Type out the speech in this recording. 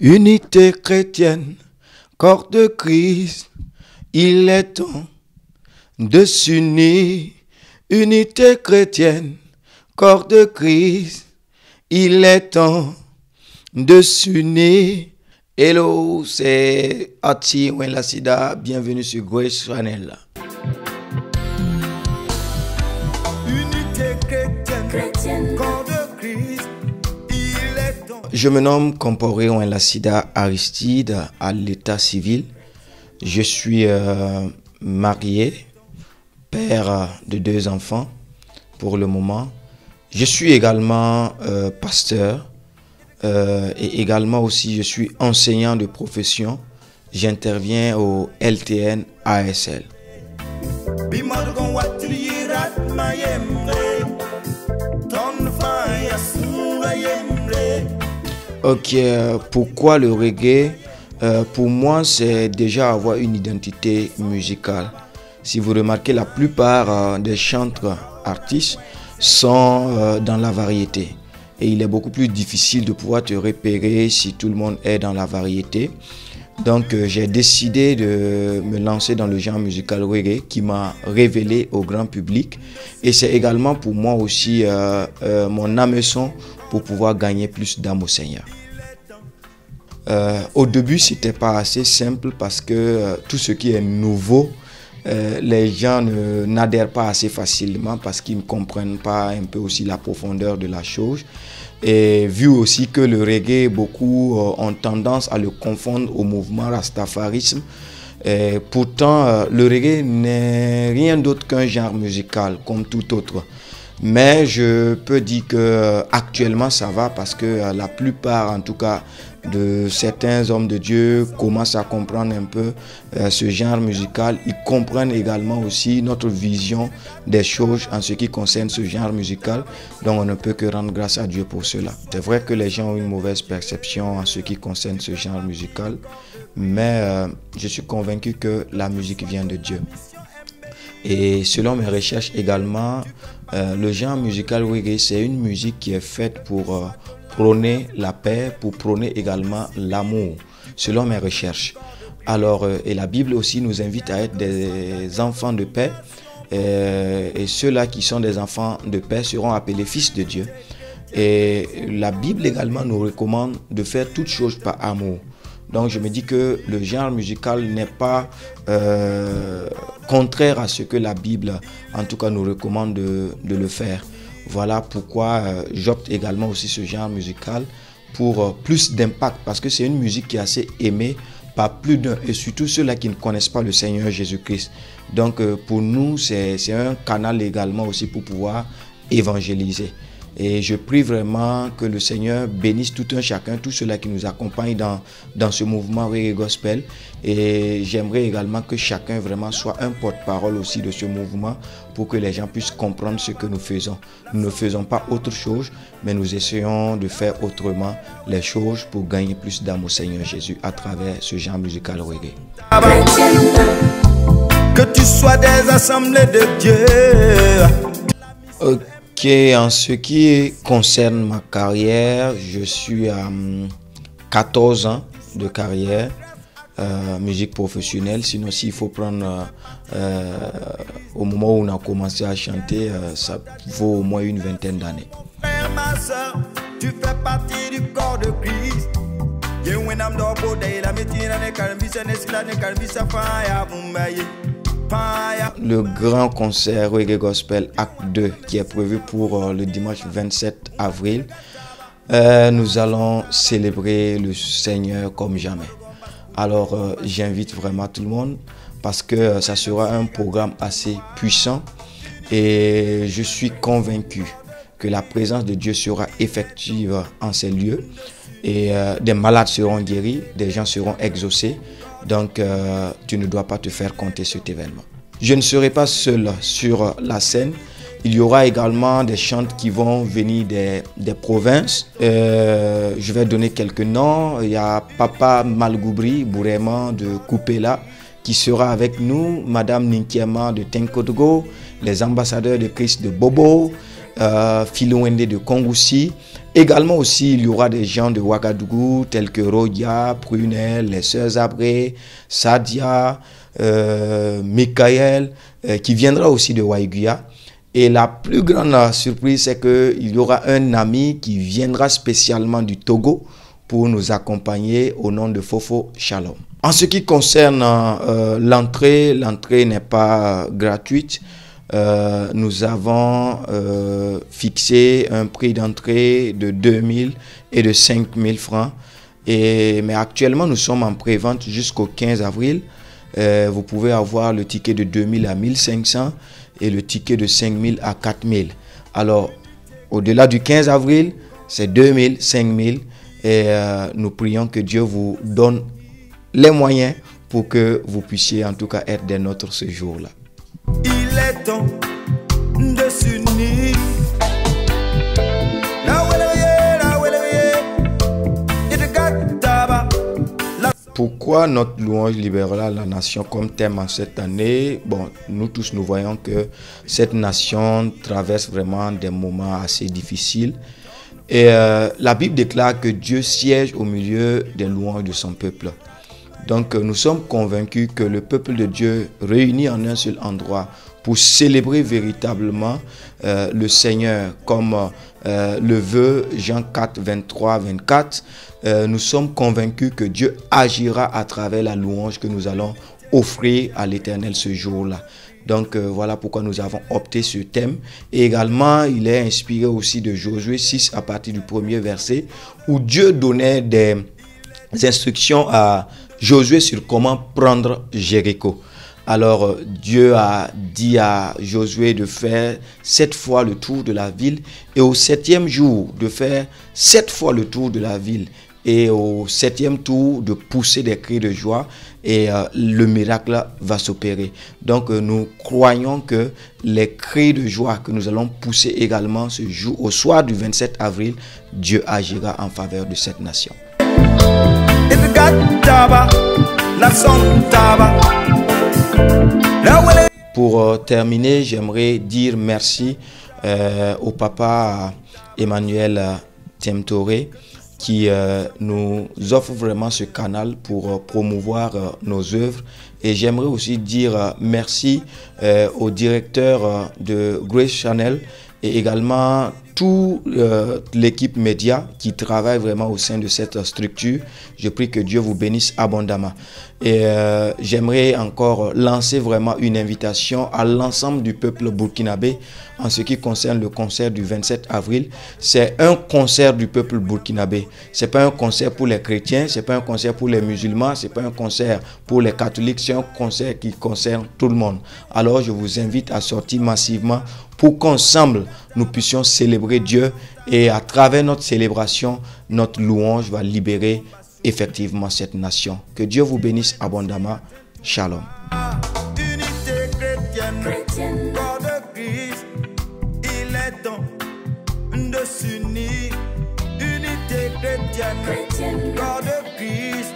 Unité chrétienne, corps de Christ, il est temps de s'unir. Unité chrétienne, corps de Christ, il est temps de s'unir. Hello, c'est Ati Wenlasida, bienvenue sur Grace Channel. Unité chrétienne, corps de Christ, il est temps. Je me nomme Comporé Wenlasida Aristide à l'état civil. Je suis marié, père de 2 enfants pour le moment. Je suis également pasteur et également aussi je suis enseignant de profession. J'interviens au LTN ASL. Ok, pourquoi le reggae? Pour moi, c'est déjà avoir une identité musicale. Si vous remarquez, la plupart des chanteurs artistes sont dans la variété. Et il est beaucoup plus difficile de pouvoir te repérer si tout le monde est dans la variété. Donc j'ai décidé de me lancer dans le genre musical reggae qui m'a révélé au grand public. Et c'est également pour moi aussi mon hameçon pour pouvoir gagner plus d'âme au Seigneur. Au début, c'était pas assez simple parce que tout ce qui est nouveau, les gens n'adhèrent pas assez facilement parce qu'ils ne comprennent pas un peu aussi la profondeur de la chose. Et vu aussi que le reggae, beaucoup ont tendance à le confondre au mouvement rastafarisme. Et pourtant, le reggae n'est rien d'autre qu'un genre musical comme tout autre. Mais je peux dire que actuellement ça va parce que la plupart, en tout cas, de certains hommes de Dieu commencent à comprendre un peu ce genre musical. Ils comprennent également aussi notre vision des choses en ce qui concerne ce genre musical. Donc on ne peut que rendre grâce à Dieu pour cela. C'est vrai que les gens ont une mauvaise perception en ce qui concerne ce genre musical, mais je suis convaincu que la musique vient de Dieu. Et selon mes recherches également, le genre musical reggae, c'est une musique qui est faite pour prôner la paix, pour prôner également l'amour, selon mes recherches. Alors, et la Bible aussi nous invite à être des enfants de paix. Et ceux-là qui sont des enfants de paix seront appelés fils de Dieu. Et la Bible également nous recommande de faire toutes choses par amour. Donc je me dis que le genre musical n'est pas contraire à ce que la Bible en tout cas nous recommande de le faire. Voilà pourquoi j'opte également aussi ce genre musical pour plus d'impact parce que c'est une musique qui est assez aimée par plus d'un et surtout ceux-là qui ne connaissent pas le Seigneur Jésus-Christ. Donc pour nous c'est un canal également aussi pour pouvoir évangéliser. Et je prie vraiment que le Seigneur bénisse tout un chacun, tous ceux-là qui nous accompagnent dans ce mouvement Reggae Gospel. Et j'aimerais également que chacun vraiment soit un porte-parole aussi de ce mouvement pour que les gens puissent comprendre ce que nous faisons. Nous ne faisons pas autre chose, mais nous essayons de faire autrement les choses pour gagner plus d'âme au Seigneur Jésus à travers ce genre musical reggae. Que tu sois des assemblées de Dieu. Ok, en ce qui concerne ma carrière, je suis à 14 ans de carrière, musique professionnelle. Sinon, s'il faut prendre au moment où on a commencé à chanter, ça vaut au moins une vingtaine d'années. Frère, ma soeur, tu fais partie du corps de Christ. Le grand concert Reggae Gospel Acte 2 qui est prévu pour le dimanche 27 avril, nous allons célébrer le Seigneur comme jamais. Alors j'invite vraiment tout le monde parce que ça sera un programme assez puissant et je suis convaincu que la présence de Dieu sera effective en ces lieux et des malades seront guéris, des gens seront exaucés. Donc, tu ne dois pas te faire compter cet événement. Je ne serai pas seul sur la scène. Il y aura également des chantes qui vont venir des provinces. Je vais donner quelques noms. Il y a Papa Malgoubri, Bourema de Koupela, qui sera avec nous. Madame Ninkiema de Tenkotogo, les ambassadeurs de Christ de Bobo, Filowende de Kongoussi. Également aussi, il y aura des gens de Ouagadougou tels que Roya, Prunel, les Sœurs Abré, Sadia, Michael, qui viendra aussi de Waiguia. Et la plus grande surprise, c'est qu'il y aura un ami qui viendra spécialement du Togo pour nous accompagner au nom de Fofo Shalom. En ce qui concerne l'entrée n'est pas gratuite. Nous avons fixé un prix d'entrée de 2000 et de 5000 francs. Mais actuellement, nous sommes en pré-vente jusqu'au 15 avril. Vous pouvez avoir le ticket de 2000 à 1500 et le ticket de 5000 à 4000. Alors, au-delà du 15 avril, c'est 2000, 5000. Et nous prions que Dieu vous donne les moyens pour que vous puissiez en tout cas être des nôtres ce jour-là. Il est temps de s'unir. Pourquoi notre louange libérera la nation comme thème en cette année? Bon, nous tous nous voyons que cette nation traverse vraiment des moments assez difficiles. Et la Bible déclare que Dieu siège au milieu des louanges de son peuple. Donc nous sommes convaincus que le peuple de Dieu réuni en un seul endroit pour célébrer véritablement le Seigneur comme le veut Jean 4, 23, 24. Nous sommes convaincus que Dieu agira à travers la louange que nous allons offrir à l'Éternel ce jour-là. Donc voilà pourquoi nous avons opté ce thème. Et également, il est inspiré aussi de Josué 6 à partir du premier verset où Dieu donnait des instructions à Josué sur comment prendre Jéricho. Alors Dieu a dit à Josué de faire 7 fois le tour de la ville et au 7e jour de faire 7 fois le tour de la ville et au 7e tour de pousser des cris de joie et le miracle va s'opérer. Donc nous croyons que les cris de joie que nous allons pousser également ce jour, au soir du 27 avril, Dieu agira en faveur de cette nation. Pour terminer, j'aimerais dire merci au papa Emmanuel Temtoré qui nous offre vraiment ce canal pour promouvoir nos œuvres. Et j'aimerais aussi dire merci au directeur de Grace Channel et également toute l'équipe média qui travaille vraiment au sein de cette structure. Je prie que Dieu vous bénisse abondamment. Et j'aimerais encore lancer vraiment une invitation à l'ensemble du peuple burkinabé en ce qui concerne le concert du 27 avril. C'est un concert du peuple burkinabé. Ce n'est pas un concert pour les chrétiens, ce n'est pas un concert pour les musulmans, ce n'est pas un concert pour les catholiques, c'est un concert qui concerne tout le monde. Alors je vous invite à sortir massivement pour qu'ensemble nous puissions célébrer Dieu et à travers notre célébration, notre louange va libérer effectivement cette nation. Que Dieu vous bénisse abondamment. Shalom. Unité chrétienne, corps de Christ, il est temps de s'unir. Unité chrétienne, corps de Christ.